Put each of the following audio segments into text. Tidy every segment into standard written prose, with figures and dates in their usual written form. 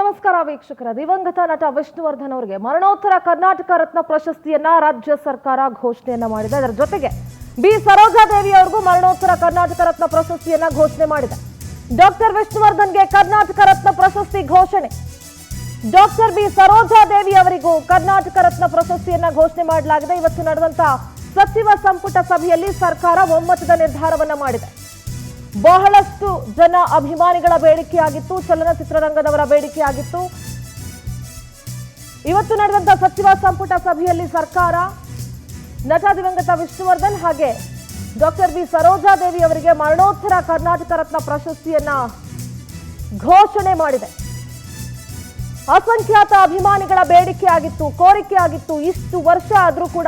ನಮಸ್ಕಾರ ವೀಕ್ಷಕರ. ದಿವಂಗತ ನಟ ವಿಷ್ಣುವರ್ಧನ್ ಅವರಿಗೆ ಮರಣೋತ್ತರ ಕರ್ನಾಟಕ ರತ್ನ ಪ್ರಶಸ್ತಿಯನ್ನ ರಾಜ್ಯ ಸರ್ಕಾರ ಘೋಷಣೆಯನ್ನ ಮಾಡಿದೆ. ಅದರ ಜೊತೆಗೆ ಬಿ ಸರೋಜಾದೇವಿ ಅವರಿಗೂ ಮರಣೋತ್ತರ ಕರ್ನಾಟಕ ರತ್ನ ಪ್ರಶಸ್ತಿಯನ್ನ ಘೋಷಣೆ ಮಾಡಿದೆ. ಡಾಕ್ಟರ್ ವಿಷ್ಣುವರ್ಧನ್ಗೆ ಕರ್ನಾಟಕ ರತ್ನ ಪ್ರಶಸ್ತಿ ಘೋಷಣೆ. ಡಾಕ್ಟರ್ ಬಿ ಸರೋಜಾದೇವಿ ಅವರಿಗೂ ಕರ್ನಾಟಕ ರತ್ನ ಪ್ರಶಸ್ತಿಯನ್ನ ಘೋಷಣೆ ಮಾಡಲಾಗಿದೆ. ಇವತ್ತು ನಡೆದಂತ ಸಚಿವ ಸಂಪುಟ ಸಭೆಯಲ್ಲಿ ಸರ್ಕಾರ ಒಮ್ಮತದ ನಿರ್ಧಾರವನ್ನ ಮಾಡಿದೆ. ಬಹಳಷ್ಟು ಜನ ಅಭಿಮಾನಿಗಳ ಬೇಡಿಕೆಯಾಗಿತ್ತು, ಚಲನಚಿತ್ರರಂಗದವರ ಬೇಡಿಕೆಯಾಗಿತ್ತು. ಇವತ್ತು ನಡೆದಂತ ಸಚಿವ ಸಂಪುಟ ಸಭೆಯಲ್ಲಿ ಸರ್ಕಾರ ನಟ ದಿವಂಗತ ವಿಷ್ಣುವರ್ಧನ್ ಹಾಗೆ ಡಾಕ್ಟರ್ ಬಿ ಸರೋಜಾದೇವಿ ಅವರಿಗೆ ಮರಣೋತ್ತರ ಕರ್ನಾಟಕ ರತ್ನ ಪ್ರಶಸ್ತಿಯನ್ನ ಘೋಷಣೆ ಮಾಡಿದೆ. ಅಸಂಖ್ಯಾತ ಅಭಿಮಾನಿಗಳ ಬೇಡಿಕೆ ಆಗಿತ್ತು, ಕೋರಿಕೆ ಆಗಿತ್ತು. ಇಷ್ಟು ವರ್ಷ ಆದ್ರೂ ಕೂಡ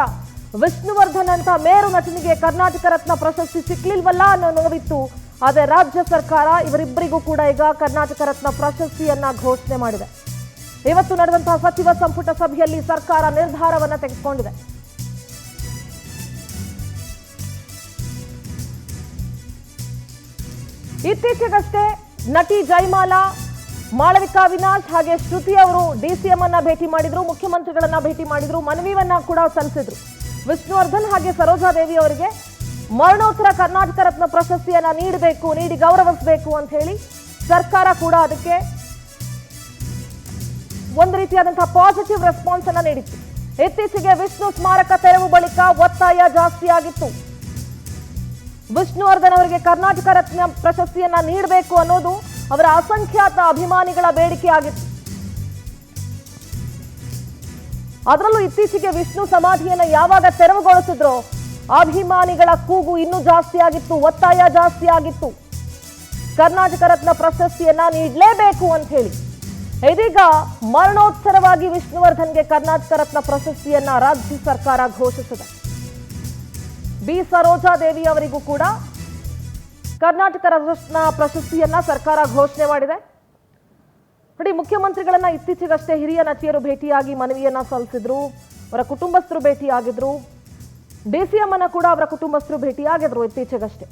ವಿಷ್ಣುವರ್ಧನ್ ಅಂತ ಮೇರು ನಟನಿಗೆ ಕರ್ನಾಟಕ ರತ್ನ ಪ್ರಶಸ್ತಿ ಸಿಕ್ಲಿಲ್ವಲ್ಲ ಅನ್ನೋ ನೋವಿತ್ತು. ಆದರೆ ರಾಜ್ಯ ಸರ್ಕಾರ ಇವರಿಬ್ಬರಿಗೂ ಕೂಡ ಈಗ ಕರ್ನಾಟಕ ರತ್ನ ಪ್ರಶಸ್ತಿಯನ್ನ ಘೋಷಣೆ ಮಾಡಿದೆ. ಇವತ್ತು ನಡೆದಂತಹ ಸಚಿವ ಸಂಪುಟ ಸಭೆಯಲ್ಲಿ ಸರ್ಕಾರ ನಿರ್ಧಾರವನ್ನ ತೆಗೆದುಕೊಂಡಿದೆ. ಇತ್ತೀಚೆಗಷ್ಟೇ ನಟಿ ಜಯಮಾಲಾ, ಮಾಳವಿಕಾ ವಿನಾಶ್ ಹಾಗೆ ಶ್ರುತಿ ಅವರು ಡಿಸಿಎಂ ಅನ್ನ ಭೇಟಿ ಮಾಡಿದ್ರು, ಮುಖ್ಯಮಂತ್ರಿಗಳನ್ನ ಭೇಟಿ ಮಾಡಿದ್ರು, ಮನವಿಯನ್ನ ಕೂಡ ಸಲ್ಲಿಸಿದ್ರು. ವಿಷ್ಣುವರ್ಧನ್ ಹಾಗೆ ಸರೋಜಾದೇವಿ ಅವರಿಗೆ ಮರಣೋತ್ತರ ಕರ್ನಾಟಕ ರತ್ನ ಪ್ರಶಸ್ತಿಯನ್ನ ನೀಡಿ ಗೌರವಿಸಬೇಕು ಅಂತ ಹೇಳಿ ಸರ್ಕಾರ ಕೂಡ ಅದಕ್ಕೆ ಒಂದು ರೀತಿಯಾದಂತಹ ಪಾಸಿಟಿವ್ ರೆಸ್ಪಾನ್ಸ್ ಅನ್ನ ನೀಡಿತ್ತು. ಇತ್ತೀಚೆಗೆ ವಿಷ್ಣು ಸ್ಮಾರಕ ತೆರವು ಬಳಿಕ ಒತ್ತಾಯ ಜಾಸ್ತಿ ಆಗಿತ್ತು. ವಿಷ್ಣುವರ್ಧನ್ ಅವರಿಗೆ ಕರ್ನಾಟಕ ರತ್ನ ಪ್ರಶಸ್ತಿಯನ್ನ ನೀಡಬೇಕು ಅನ್ನೋದು ಅವರ ಅಸಂಖ್ಯಾತ ಅಭಿಮಾನಿಗಳ ಬೇಡಿಕೆ ಆಗಿತ್ತು. ಅದರಲ್ಲೂ ಇತ್ತೀಚೆಗೆ ವಿಷ್ಣು ಸಮಾಧಿಯನ್ನ ಯಾವಾಗ ತೆರವುಗೊಳಿಸಿದ್ರೋ ಅಭಿಮಾನಿಗಳ ಕೂಗು ಇನ್ನೂ ಜಾಸ್ತಿ ಆಗಿತ್ತು, ಒತ್ತಾಯ ಜಾಸ್ತಿ ಆಗಿತ್ತು. ಕರ್ನಾಟಕ ರತ್ನ ಪ್ರಶಸ್ತಿಯನ್ನ ನೀಡಲೇಬೇಕು ಅಂತ ಹೇಳಿ ಇದೀಗ ಮರಣೋತ್ತರವಾಗಿ ವಿಷ್ಣುವರ್ಧನ್ಗೆ ಕರ್ನಾಟಕ ರತ್ನ ಪ್ರಶಸ್ತಿಯನ್ನ ರಾಜ್ಯ ಸರ್ಕಾರ ಘೋಷಿಸಿದೆ. ಬಿ ಸರೋಜಾದೇವಿ ಅವರಿಗೂ ಕೂಡ ಕರ್ನಾಟಕ ರತ್ನ ಪ್ರಶಸ್ತಿಯನ್ನ ಸರ್ಕಾರ ಘೋಷಣೆ ಮಾಡಿದೆ. ನೋಡಿ, ಮುಖ್ಯಮಂತ್ರಿಗಳನ್ನ ಇತ್ತೀಚೆಗಷ್ಟೇ ಹಿರಿಯ ನಟಿಯರು ಭೇಟಿಯಾಗಿ ಮನವಿಯನ್ನ ಸಲ್ಲಿಸಿದ್ರು, ಅವರ ಕುಟುಂಬಸ್ಥರು ಭೇಟಿಯಾಗಿದ್ರು, ಡಿಸಿಎಂ ಅನ್ನ ಕೂಡ ಅವರ ಕುಟುಂಬಸ್ಥರು ಭೇಟಿಯಾಗಿದ್ರು ಇತ್ತೀಚೆಗಷ್ಟೇ.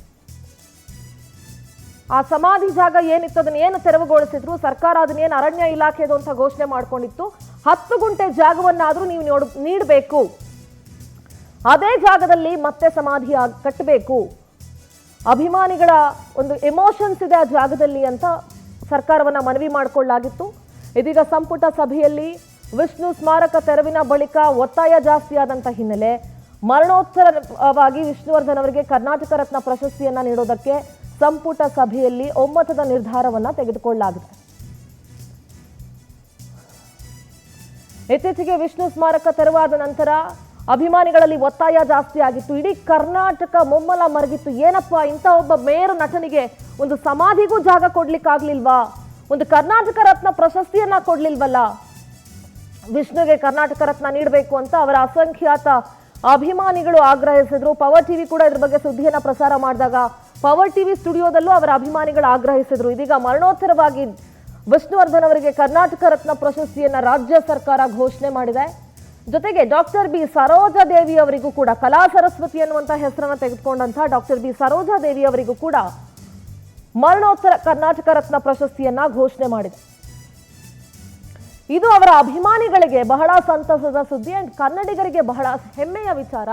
ಆ ಸಮಾಧಿ ಜಾಗ ಏನಿತ್ತು ಅದನ್ನ ಏನು ತೆರವುಗೊಳಿಸಿದ್ರು, ಸರ್ಕಾರ ಅದನ್ನೇನು ಅರಣ್ಯ ಇಲಾಖೆದು ಅಂತ ಘೋಷಣೆ ಮಾಡ್ಕೊಂಡಿತ್ತು. 10 ಗುಂಟೆ ಜಾಗವನ್ನಾದ್ರೂ ನೀವು ನೀಡಬೇಕು, ಅದೇ ಜಾಗದಲ್ಲಿ ಮತ್ತೆ ಸಮಾಧಿ ಕಟ್ಟಬೇಕು, ಅಭಿಮಾನಿಗಳ ಒಂದು ಎಮೋಷನ್ಸ್ ಇದೆ ಆ ಜಾಗದಲ್ಲಿ ಅಂತ ಸರ್ಕಾರವನ್ನ ಮನವಿ ಮಾಡಿಕೊಳ್ಳಲಾಗಿತ್ತು. ಇದೀಗ ಸಂಪುಟ ಸಭೆಯಲ್ಲಿ ವಿಷ್ಣು ಸ್ಮಾರಕ ತೆರವಿನ ಬಳಿಕ ಒತ್ತಾಯ ಜಾಸ್ತಿ ಆದಂತ ಹಿನ್ನೆಲೆ ಮರಣೋತ್ತರವಾಗಿ ವಿಷ್ಣುವರ್ಧನ್ ಅವರಿಗೆ ಕರ್ನಾಟಕ ರತ್ನ ಪ್ರಶಸ್ತಿಯನ್ನ ನೀಡೋದಕ್ಕೆ ಸಂಪುಟ ಸಭೆಯಲ್ಲಿ ಒಮ್ಮತದ ನಿರ್ಧಾರವನ್ನ ತೆಗೆದುಕೊಳ್ಳಲಾಗಿದೆ. ಇತ್ತೀಚೆಗೆ ವಿಷ್ಣು ಸ್ಮಾರಕ ತೆರವಾದ ನಂತರ ಅಭಿಮಾನಿಗಳಲ್ಲಿ ಒತ್ತಾಯ ಜಾಸ್ತಿ ಆಗಿತ್ತು. ಇಡೀ ಕರ್ನಾಟಕ ಮುಮ್ಮಲ ಮರಗಿತ್ತು. ಏನಪ್ಪಾ, ಇಂಥ ಒಬ್ಬ ಮೇರು ನಟನಿಗೆ ಒಂದು ಸಮಾಧಿಗೂ ಜಾಗ ಕೊಡ್ಲಿಕ್ಕಾಗ್ಲಿಲ್ವಾ, ಒಂದು ಕರ್ನಾಟಕ ರತ್ನ ಪ್ರಶಸ್ತಿಯನ್ನ ಕೊಡ್ಲಿಲ್ವಲ್ಲ, ವಿಷ್ಣುಗೆ ಕರ್ನಾಟಕ ರತ್ನ ನೀಡಬೇಕು ಅಂತ ಅವರ ಅಸಂಖ್ಯಾತ ಅಭಿಮಾನಿಗಳು ಆಗ್ರಹಿಸಿದ್ರು. ಪವರ್ ಟಿವಿ ಕೂಡ ಇದ್ರ ಬಗ್ಗೆ ಸುದ್ದಿಯನ್ನ ಪ್ರಸಾರ ಮಾಡಿದಾಗ ಪವರ್ ಟಿವಿ ಸ್ಟುಡಿಯೋದಲ್ಲೂ ಅವರ ಅಭಿಮಾನಿಗಳು ಆಗ್ರಹಿಸಿದ್ರು. ಇದೀಗ ಮರಣೋತ್ತರವಾಗಿ ವಿಷ್ಣುವರ್ಧನ್ ಅವರಿಗೆ ಕರ್ನಾಟಕ ರತ್ನ ಪ್ರಶಸ್ತಿಯನ್ನ ರಾಜ್ಯ ಸರ್ಕಾರ ಘೋಷಣೆ ಮಾಡಿದೆ. ಜೊತೆಗೆ ಡಾಕ್ಟರ್ ಬಿ ಸರೋಜಾದೇವಿ ಅವರಿಗೂ ಕೂಡ ಕಲಾ ಸರಸ್ವತಿ ಅನ್ನುವಂತ ಹೆಸರನ್ನು ತೆಗೆದುಕೊಂಡಂತಹ ಡಾಕ್ಟರ್ ಬಿ ಸರೋಜಾದೇವಿ ಅವರಿಗೂ ಕೂಡ ಮರಣೋತ್ತರ ಕರ್ನಾಟಕ ರತ್ನ ಪ್ರಶಸ್ತಿಯನ್ನ ಘೋಷಣೆ ಮಾಡಿದೆ. ಇದು ಅವರ ಅಭಿಮಾನಿಗಳಿಗೆ ಬಹಳ ಸಂತಸದ ಸುದ್ದಿ ಅಂಡ್ ಕನ್ನಡಿಗರಿಗೆ ಬಹಳ ಹೆಮ್ಮೆಯ ವಿಚಾರ,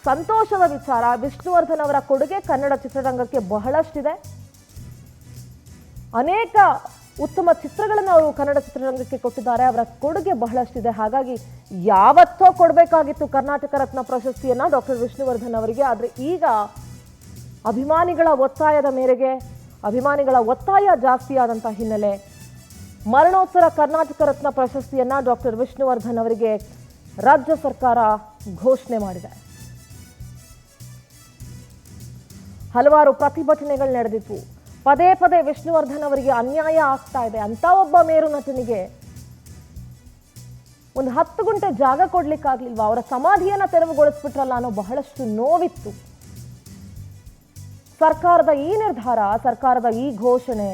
ಸಂತೋಷದ ವಿಚಾರ. ವಿಷ್ಣುವರ್ಧನ್ ಅವರ ಕೊಡುಗೆ ಕನ್ನಡ ಚಿತ್ರರಂಗಕ್ಕೆ ಬಹಳಷ್ಟಿದೆ. ಅನೇಕ ಉತ್ತಮ ಚಿತ್ರಗಳನ್ನು ಅವರು ಕನ್ನಡ ಚಿತ್ರರಂಗಕ್ಕೆ ಕೊಟ್ಟಿದ್ದಾರೆ. ಅವರ ಕೊಡುಗೆ ಬಹಳಷ್ಟಿದೆ. ಹಾಗಾಗಿ ಯಾವತ್ತೋ ಕೊಡಬೇಕಾಗಿತ್ತು ಕರ್ನಾಟಕ ರತ್ನ ಪ್ರಶಸ್ತಿಯನ್ನ ಡಾಕ್ಟರ್ ವಿಷ್ಣುವರ್ಧನ್ ಅವರಿಗೆ. ಆದರೆ ಈಗ ಅಭಿಮಾನಿಗಳ ಒತ್ತಾಯದ ಮೇರೆಗೆ, ಅಭಿಮಾನಿಗಳ ಒತ್ತಾಯ ಜಾಸ್ತಿ ಆದಂಥ ಹಿನ್ನೆಲೆ ಮರಣೋತ್ತರ ಕರ್ನಾಟಕ ರತ್ನ ಪ್ರಶಸ್ತಿಯನ್ನ ಡಾಕ್ಟರ್ ವಿಷ್ಣುವರ್ಧನ್ ಅವರಿಗೆ ರಾಜ್ಯ ಸರ್ಕಾರ ಘೋಷಣೆ ಮಾಡಿದೆ. ಹಲವಾರು ಪ್ರತಿಭಟನೆಗಳು ನಡೆದಿತ್ತು. ಪದೇ ಪದೇ ವಿಷ್ಣುವರ್ಧನ್ ಅವರಿಗೆ ಅನ್ಯಾಯ ಆಗ್ತಾ ಇದೆ, ಅಂತ ಒಬ್ಬ ಮೇರು ನಟನಿಗೆ ಒಂದು 10 ಗುಂಟೆ ಜಾಗ ಕೊಡ್ಲಿಕ್ಕಾಗ್ಲಿಲ್ವಾ, ಅವರ ಸಮಾಧಿಯನ್ನ ತೆರವುಗೊಳಿಸ್ಬಿಟ್ರಲ್ಲ ಅನ್ನೋ ಬಹಳಷ್ಟು ನೋವಿತ್ತು. ಸರ್ಕಾರದ ಈ ನಿರ್ಧಾರ, ಸರ್ಕಾರದ ಈ ಘೋಷಣೆ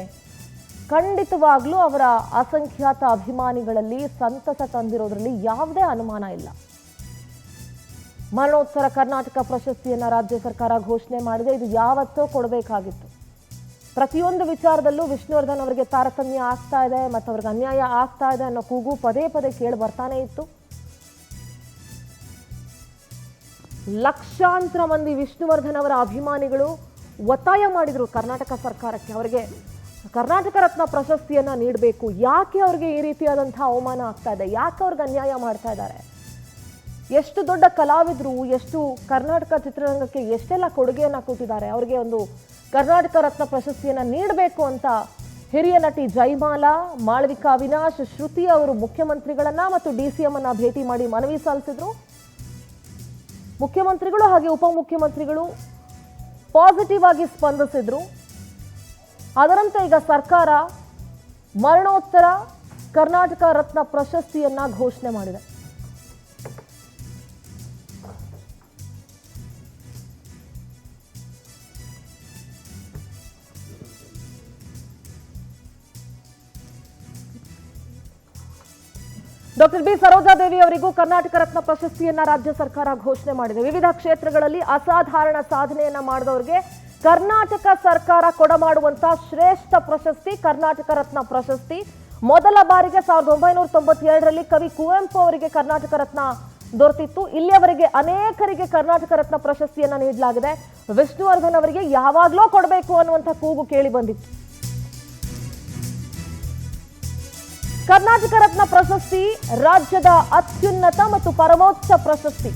ಖಂಡಿತವಾಗ್ಲೂ ಅವರ ಅಸಂಖ್ಯಾತ ಅಭಿಮಾನಿಗಳಲ್ಲಿ ಸಂತಸ ತಂದಿರೋದ್ರಲ್ಲಿ ಯಾವುದೇ ಅನುಮಾನ ಇಲ್ಲ. ಮರಣೋತ್ತರ ಕರ್ನಾಟಕ ಪ್ರಶಸ್ತಿಯನ್ನ ರಾಜ್ಯ ಸರ್ಕಾರ ಘೋಷಣೆ ಮಾಡಿದೆ. ಇದು ಯಾವತ್ತೋ ಕೊಡಬೇಕಾಗಿತ್ತು. ಪ್ರತಿಯೊಂದು ವಿಚಾರದಲ್ಲೂ ವಿಷ್ಣುವರ್ಧನ್ ಅವರಿಗೆ ತಾರತಮ್ಯ ಆಗ್ತಾ ಇದೆ ಮತ್ತು ಅವ್ರಿಗೆ ಅನ್ಯಾಯ ಆಗ್ತಾ ಇದೆ ಅನ್ನೋ ಕೂಗು ಪದೇ ಪದೇ ಕೇಳಿ ಬರ್ತಾನೆ ಇತ್ತು. ಲಕ್ಷಾಂತರ ಮಂದಿ ವಿಷ್ಣುವರ್ಧನ್ ಅವರ ಅಭಿಮಾನಿಗಳು ಒತ್ತಾಯ ಮಾಡಿದ್ರು ಕರ್ನಾಟಕ ಸರ್ಕಾರಕ್ಕೆ, ಅವರಿಗೆ ಕರ್ನಾಟಕ ರತ್ನ ಪ್ರಶಸ್ತಿಯನ್ನ ನೀಡಬೇಕು. ಯಾಕೆ ಅವ್ರಿಗೆ ಈ ರೀತಿಯಾದಂತಹ ಅವಮಾನ ಆಗ್ತಾ ಇದೆ, ಯಾಕೆ ಅವ್ರಿಗೆ ಅನ್ಯಾಯ ಮಾಡ್ತಾ ಇದ್ದಾರೆ, ಎಷ್ಟು ದೊಡ್ಡ ಕಲಾವಿದರು, ಎಷ್ಟು ಕರ್ನಾಟಕ ಚಿತ್ರರಂಗಕ್ಕೆ ಎಷ್ಟೆಲ್ಲ ಕೊಡುಗೆಯನ್ನ ಕೊಟ್ಟಿದ್ದಾರೆ, ಅವರಿಗೆ ಒಂದು ಕರ್ನಾಟಕ ರತ್ನ ಪ್ರಶಸ್ತಿಯನ್ನ ನೀಡಬೇಕು ಅಂತ ಹಿರಿಯ ನಟಿ ಜೈಮಾಲಾ, ಮಾಳವಿಕಾ ಅವಿನಾಶ್, ಶ್ರುತಿ ಅವರು ಮುಖ್ಯಮಂತ್ರಿಗಳನ್ನ ಮತ್ತು DCM ಅನ್ನ ಭೇಟಿ ಮಾಡಿ ಮನವಿ ಸಲ್ಲಿಸಿದ್ರು. ಮುಖ್ಯಮಂತ್ರಿಗಳು ಹಾಗೆ ಉಪಮುಖ್ಯಮಂತ್ರಿಗಳು ಪಾಸಿಟಿವ್ ಆಗಿ ಸ್ಪಂದಿಸಿದ್ರು. ಅದರಂತೆ ಈಗ ಸರ್ಕಾರ ಮರಣೋತ್ತರ ಕರ್ನಾಟಕ ರತ್ನ ಪ್ರಶಸ್ತಿಯನ್ನ ಘೋಷಣೆ ಮಾಡಿದೆ. ಡಾಕ್ಟರ್ ಬಿ ಸರೋಜಾದೇವಿ ಅವರಿಗೂ ಕರ್ನಾಟಕ ರತ್ನ ಪ್ರಶಸ್ತಿಯನ್ನ ರಾಜ್ಯ ಸರ್ಕಾರ ಘೋಷಣೆ ಮಾಡಿದೆ. ವಿವಿಧ ಕ್ಷೇತ್ರಗಳಲ್ಲಿ ಅಸಾಧಾರಣ ಸಾಧನೆಯನ್ನ ಮಾಡಿದವರಿಗೆ ಕರ್ನಾಟಕ ಸರ್ಕಾರ ಕೊಡಮಾಡುವಂತಹ ಶ್ರೇಷ್ಠ ಪ್ರಶಸ್ತಿ ಕರ್ನಾಟಕ ರತ್ನ ಪ್ರಶಸ್ತಿ. ಮೊದಲ ಬಾರಿಗೆ 1992ರಲ್ಲಿ ಕವಿ ಕುವೆಂಪು ಅವರಿಗೆ ಕರ್ನಾಟಕ ರತ್ನ ದೊರೆತಿತ್ತು. ಇಲ್ಲಿಯವರೆಗೆ ಅನೇಕರಿಗೆ ಕರ್ನಾಟಕ ರತ್ನ ಪ್ರಶಸ್ತಿಯನ್ನ ನೀಡಲಾಗಿದೆ. ವಿಷ್ಣುವರ್ಧನ್ ಅವರಿಗೆ ಯಾವಾಗಲೂ ಕೊಡಬೇಕು ಅನ್ನುವಂಥ ಕೂಗು ಕೇಳಿ ಬಂದಿತ್ತು. ಕರ್ನಾಟಕ ರತ್ನ ಪ್ರಶಸ್ತಿ ರಾಜ್ಯದ ಅತ್ಯುನ್ನತ ಮತ್ತು ಪರಮೋಚ್ಚ ಪ್ರಶಸ್ತಿ.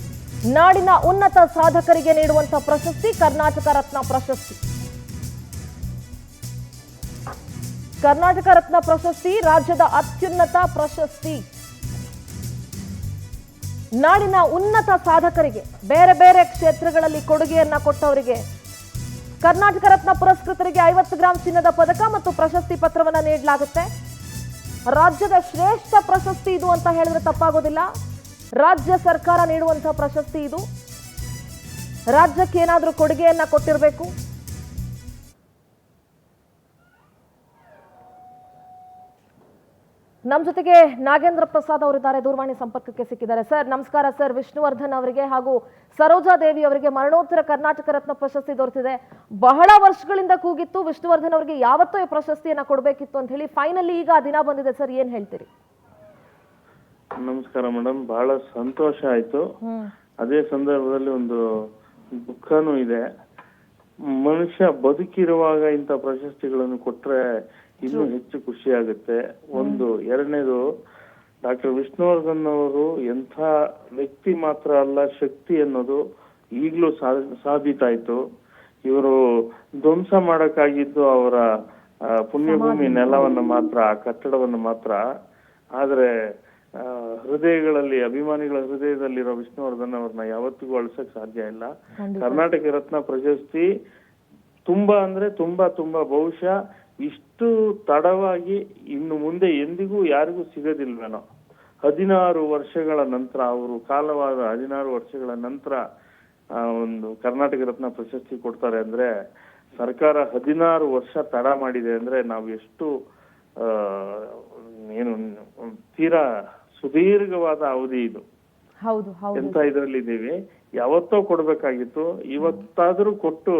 ನಾಡಿನ ಉನ್ನತ ಸಾಧಕರಿಗೆ ನೀಡುವಂತಹ ಪ್ರಶಸ್ತಿ ಕರ್ನಾಟಕ ರತ್ನ ಪ್ರಶಸ್ತಿ. ಕರ್ನಾಟಕ ರತ್ನ ಪ್ರಶಸ್ತಿ ರಾಜ್ಯದ ಅತ್ಯುನ್ನತ ಪ್ರಶಸ್ತಿ. ನಾಡಿನ ಉನ್ನತ ಸಾಧಕರಿಗೆ, ಬೇರೆ ಬೇರೆ ಕ್ಷೇತ್ರಗಳಲ್ಲಿ ಕೊಡುಗೆಯನ್ನ ಕೊಟ್ಟವರಿಗೆ, ಕರ್ನಾಟಕ ರತ್ನ ಪುರಸ್ಕೃತರಿಗೆ 50 ಗ್ರಾಂ ಚಿನ್ನದ ಪದಕ ಮತ್ತು ಪ್ರಶಸ್ತಿ ಪತ್ರವನ್ನ ನೀಡಲಾಗುತ್ತೆ. ರಾಜ್ಯದ ಶ್ರೇಷ್ಠ ಪ್ರಶಸ್ತಿ ಇದು ಅಂತ ಹೇಳಿದ್ರೆ ತಪ್ಪಾಗೋದಿಲ್ಲ. ರಾಜ್ಯ ಸರ್ಕಾರ ನೀಡುವಂತಹ ಪ್ರಶಸ್ತಿ ಇದು. ರಾಜ್ಯಕ್ಕೆ ಏನಾದರೂ ಕೊಡುಗೆಯನ್ನ ಕೊಟ್ಟಿರಬೇಕು. ನಮ್ಮ ಜೊತೆಗೆ ನಾಗೇಂದ್ರ ಪ್ರಸಾದ್ ಅವರಿದ್ದಾರೆ, ದೂರವಾಣಿ ಸಂಪರ್ಕಕ್ಕೆ ಸಿಕ್ಕಿದ್ದಾರೆ. ಸರ್ ನಮಸ್ಕಾರ ಸರ್. ವಿಷ್ಣುವರ್ಧನ್ ಅವರಿಗೆ ಹಾಗೂ ಸರೋಜಾದೇವಿ ಅವರಿಗೆ ಮರಣೋತ್ತರ ಕರ್ನಾಟಕ ರತ್ನ ಪ್ರಶಸ್ತಿ ದೊರೆತಿದೆ. ಬಹಳ ವರ್ಷಗಳಿಂದ ಕೂಗಿತ್ತು ವಿಷ್ಣುವರ್ಧನ್ ಅವರಿಗೆ ಯಾವತ್ತೂ ಈ ಪ್ರಶಸ್ತಿಯನ್ನ ಕೊಡಬೇಕಿತ್ತು ಅಂತ ಹೇಳಿ. ಫೈನಲಿ ಈಗ ಆ ದಿನ ಬಂದಿದೆ ಸರ್, ಏನ್ ಹೇಳ್ತೀರಿ? ನಮಸ್ಕಾರ ಮೇಡಮ್, ಬಹಳ ಸಂತೋಷ ಆಯ್ತು. ಅದೇ ಸಂದರ್ಭದಲ್ಲಿ ಒಂದು ದುಃಖನೂ ಇದೆ. ಮನುಷ್ಯ ಬದುಕಿರುವಾಗ ಇಂಥ ಪ್ರಶಸ್ತಿಗಳನ್ನು ಕೊಟ್ರೆ ಇನ್ನೂ ಹೆಚ್ಚು ಖುಷಿ ಆಗುತ್ತೆ. ಒಂದು ಎರಡನೇದು, ಡಾಕ್ಟರ್ ವಿಷ್ಣುವರ್ಧನ್ ಅವರು ಎಂಥ ವ್ಯಕ್ತಿ ಮಾತ್ರ ಅಲ್ಲ, ಶಕ್ತಿ ಅನ್ನೋದು ಈಗಲೂ ಸಾಬೀತಾಯ್ತು. ಇವರು ಧ್ವಂಸ ಮಾಡಕ್ಕಾಗಿದ್ದು ಅವರ ಪುಣ್ಯಭೂಮಿ ನೆಲವನ್ನ ಮಾತ್ರ, ಆ ಕಟ್ಟಡವನ್ನು ಮಾತ್ರ. ಆದ್ರೆ ಹೃದಯಗಳಲ್ಲಿ, ಅಭಿಮಾನಿಗಳ ಹೃದಯದಲ್ಲಿರೋ ವಿಷ್ಣುವರ್ಧನ್ ಅವ್ರನ್ನ ಯಾವತ್ತಿಗೂ ಅಳಿಸಕ್ ಸಾಧ್ಯ ಇಲ್ಲ. ಕರ್ನಾಟಕ ರತ್ನ ಪ್ರಶಸ್ತಿ ತುಂಬಾ ಅಂದ್ರೆ ತುಂಬಾ ತುಂಬಾ ಬಹುಶಃ ಇಷ್ಟು ತಡವಾಗಿ ಇನ್ನು ಮುಂದೆ ಎಂದಿಗೂ ಯಾರಿಗೂ ಸಿಗೋದಿಲ್ವೇನೋ. 16 ವರ್ಷಗಳ ನಂತರ, ಅವರು ಕಾಲವಾದ 16 ವರ್ಷಗಳ ನಂತರ ಒಂದು ಕರ್ನಾಟಕ ರತ್ನ ಪ್ರಶಸ್ತಿ ಕೊಡ್ತಾರೆ ಅಂದ್ರೆ, ಸರ್ಕಾರ 16 ವರ್ಷ ತಡ ಮಾಡಿದೆ ಅಂದ್ರೆ ನಾವು ಎಷ್ಟು ಏನು ತೀರಾ ಸುದೀರ್ಘವಾದ ಅವಧಿ ಇದು. ಎಂತ ಇದ್ರಲ್ಲಿ ಇದೀವಿ. ಯಾವತ್ತೋ ಕೊಡ್ಬೇಕಾಗಿತ್ತು, ಇವತ್ತಾದ್ರೂ ಕೊಟ್ಟು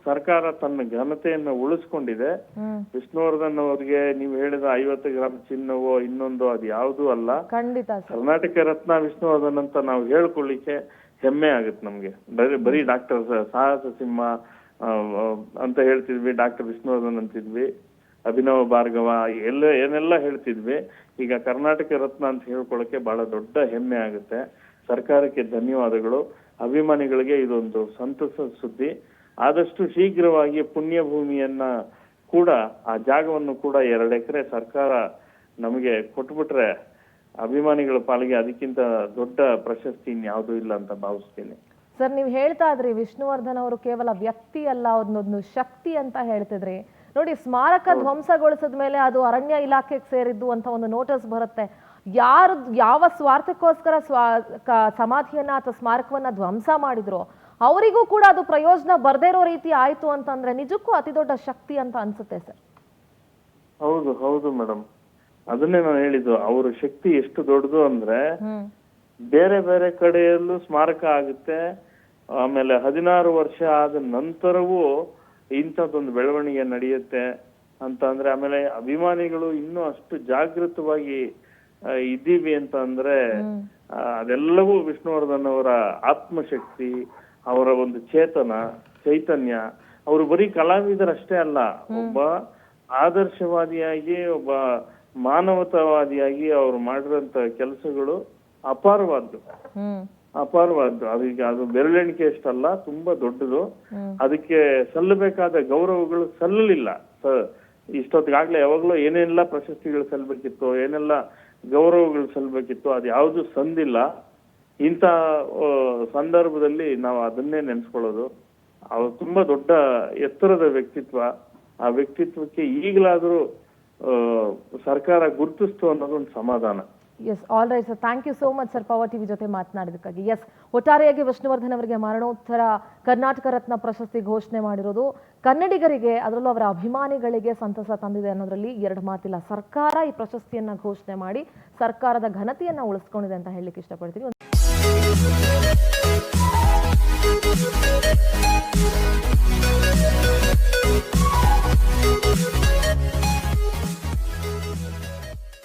ಸರ್ಕಾರ ತನ್ನ ಘನತೆಯನ್ನ ಉಳಿಸ್ಕೊಂಡಿದೆ. ವಿಷ್ಣುವರ್ಧನ್ ಅವ್ರಿಗೆ ನೀವು ಹೇಳಿದ 50 ಗ್ರಾಂ ಚಿನ್ನವೋ ಇನ್ನೊಂದು ಅದು ಯಾವುದೂ ಅಲ್ಲ. ಕರ್ನಾಟಕ ರತ್ನ ವಿಷ್ಣುವರ್ಧನ್ ಅಂತ ನಾವು ಹೇಳ್ಕೊಳ್ಳಿಕ್ಕೆ ಹೆಮ್ಮೆ ಆಗುತ್ತೆ ನಮ್ಗೆ. ಬರೀ ಡಾಕ್ಟರ್ ಸಾಹಸ ಸಿಂಹ ಅಂತ ಹೇಳ್ತಿದ್ವಿ, ಡಾಕ್ಟರ್ ವಿಷ್ಣುವರ್ಧನ್ ಅಂತಿದ್ವಿ, ಅಭಿನವ ಭಾರ್ಗವ ಏನೆಲ್ಲ ಹೇಳ್ತಿದ್ವಿ. ಈಗ ಕರ್ನಾಟಕ ರತ್ನ ಅಂತ ಹೇಳ್ಕೊಳಕ್ಕೆ ಬಹಳ ದೊಡ್ಡ ಹೆಮ್ಮೆ ಆಗುತ್ತೆ. ಸರ್ಕಾರಕ್ಕೆ ಧನ್ಯವಾದಗಳು. ಅಭಿಮಾನಿಗಳಿಗೆ ಇದೊಂದು ಸಂತಸ ಸುದ್ದಿ. ಆದಷ್ಟು ಶೀಘ್ರವಾಗಿ ಪುಣ್ಯಭೂಮಿಯನ್ನ ಕೂಡ, ಆ ಜಾಗವನ್ನು ಕೂಡ 2 ಎಕರೆ ಸರ್ಕಾರ ನಮಗೆ ಕೊಟ್ಬಿಟ್ರೆ ಅಭಿಮಾನಿಗಳ ಪಾಲಿಗೆ ಅದಕ್ಕಿಂತ ದೊಡ್ಡ ಪ್ರಶಸ್ತಿ ಇನ್ಯಾವುದೂ ಇಲ್ಲ ಅಂತ ಭಾವಿಸ್ತೀನಿ. ಸರ್, ನೀವು ಹೇಳ್ತಾ ಇದ್ರಿ ವಿಷ್ಣುವರ್ಧನ್ ಅವರು ಕೇವಲ ವ್ಯಕ್ತಿ ಅಲ್ಲ, ಅದನ್ನೊಂದು ಶಕ್ತಿ ಅಂತ ಹೇಳ್ತಿದ್ರಿ. ನೋಡಿ, ಸ್ಮಾರಕ ಧ್ವಂಸಗೊಳಿಸಿದ ಮೇಲೆ ಅದು ಅರಣ್ಯ ಇಲಾಖೆಗೆ ಸೇರಿದ್ದು ಅಂತ ಒಂದು ನೋಟಿಸ್ ಬರುತ್ತೆ. ಯಾವ ಸ್ವಾರ್ಥಕ್ಕೋಸ್ಕರ ಸಮಾಧಿಯನ್ನ ಅಥವಾ ಸ್ಮಾರಕವನ್ನ ಧ್ವಂಸ ಮಾಡಿದ್ರು ಅವರಿಗೂ ಕೂಡ ಅದು ಪ್ರಯೋಜನ ಬರ್ದೇ ಇರೋ ರೀತಿ ಆಯ್ತು ಅಂತಂದ್ರೆ ನಿಜಕ್ಕೂ ಅತಿ ದೊಡ್ಡ ಶಕ್ತಿ ಅಂತ ಅನ್ಸುತ್ತೆ ಸರ್. ಹೌದು ಹೌದು ಮೇಡಮ್, ಅದನ್ನೇ ನಾನು ಹೇಳಿದ್ದು. ಅವ್ರ ಶಕ್ತಿ ಎಷ್ಟು ದೊಡ್ಡದು ಅಂದ್ರೆ ಬೇರೆ ಬೇರೆ ಕಡೆಯಲ್ಲೂ ಸ್ಮಾರಕ ಆಗುತ್ತೆ. ಆಮೇಲೆ 16 ವರ್ಷ ಆದ ನಂತರವೂ ಇಂಥದ್ದೊಂದು ಬೆಳವಣಿಗೆ ನಡೆಯುತ್ತೆ ಅಂತ ಅಂದ್ರೆ, ಆಮೇಲೆ ಅಭಿಮಾನಿಗಳು ಇನ್ನೂ ಅಷ್ಟು ಜಾಗೃತವಾಗಿ ಇದ್ದೀವಿ ಅಂತ ಅಂದ್ರೆ ಅದೆಲ್ಲವೂ ವಿಷ್ಣುವರ್ಧನ್ ಅವರ ಆತ್ಮಶಕ್ತಿ, ಅವರ ಒಂದು ಚೈತನ್ಯ. ಅವರು ಬರೀ ಕಲಾವಿದರಷ್ಟೇ ಅಲ್ಲ, ಒಬ್ಬ ಆದರ್ಶವಾದಿಯಾಗಿ, ಒಬ್ಬ ಮಾನವತಾವಾದಿಯಾಗಿ ಅವ್ರು ಮಾಡಿರೋಂತ ಕೆಲಸಗಳು ಅಪಾರವಾದ್ದು. ಅದೀಗ ಅದು ಬೆರಳೆಣಿಕೆ ಅಷ್ಟಲ್ಲ, ತುಂಬಾ ದೊಡ್ಡದು. ಅದಕ್ಕೆ ಸಲ್ಲಬೇಕಾದ ಗೌರವಗಳು ಸಲ್ಲಲಿಲ್ಲ. ಇಷ್ಟೊತ್ತಿಗಾಗ್ಲೇ ಯಾವಾಗ್ಲೂ ಏನೆಲ್ಲ ಪ್ರಶಸ್ತಿಗಳು ಸಲ್ಬೇಕಿತ್ತು, ಏನೆಲ್ಲ ಗೌರವಗಳು ಸಲ್ಬೇಕಿತ್ತು, ಅದು ಯಾವ್ದು ಸಂದಿಲ್ಲ. ಇಂಥ ಸಂದರ್ಭದಲ್ಲಿ ನಾವು ಅದನ್ನೇ ನೆನ್ಸ್ಕೊಳ್ಳೋದು. ಅವ್ರು ತುಂಬಾ ದೊಡ್ಡ ಎತ್ತರದ ವ್ಯಕ್ತಿತ್ವ. ಆ ವ್ಯಕ್ತಿತ್ವಕ್ಕೆ ಈಗಲಾದ್ರೂ ಸರ್ಕಾರ ಗುರುತಿಸ್ತು ಅನ್ನೋದೊಂದು ಸಮಾಧಾನ. Yes, all right sir, thank you so much sir Power TV ಜೊತೆ ಮಾತನಾಡೋದಕ್ಕಾಗಿ. ಎಸ್, ಒಟ್ಟಾರೆಯಾಗಿ ವಿಷ್ಣುವರ್ಧನ್ ಅವರಿಗೆ ಮರಣೋತ್ತರ ಕರ್ನಾಟಕ ರತ್ನ ಪ್ರಶಸ್ತಿ ಘೋಷಣೆ ಮಾಡಿರೋದು ಕನ್ನಡಿಗರಿಗೆ, ಅದರಲ್ಲೂ ಅವರ ಅಭಿಮಾನಿಗಳಿಗೆ ಸಂತಸ ತಂದಿದೆ ಅನ್ನೋದ್ರಲ್ಲಿ ಎರಡು ಮಾತಿಲ್ಲ. ಸರ್ಕಾರ ಈ ಪ್ರಶಸ್ತಿಯನ್ನ ಘೋಷಣೆ ಮಾಡಿ ಸರ್ಕಾರದ ಘನತೆಯನ್ನ ಉಳಿಸ್ಕೊಂಡಿದೆ ಅಂತ ಹೇಳಲಿಕ್ಕೆ ಇಷ್ಟಪಡ್ತೀನಿ.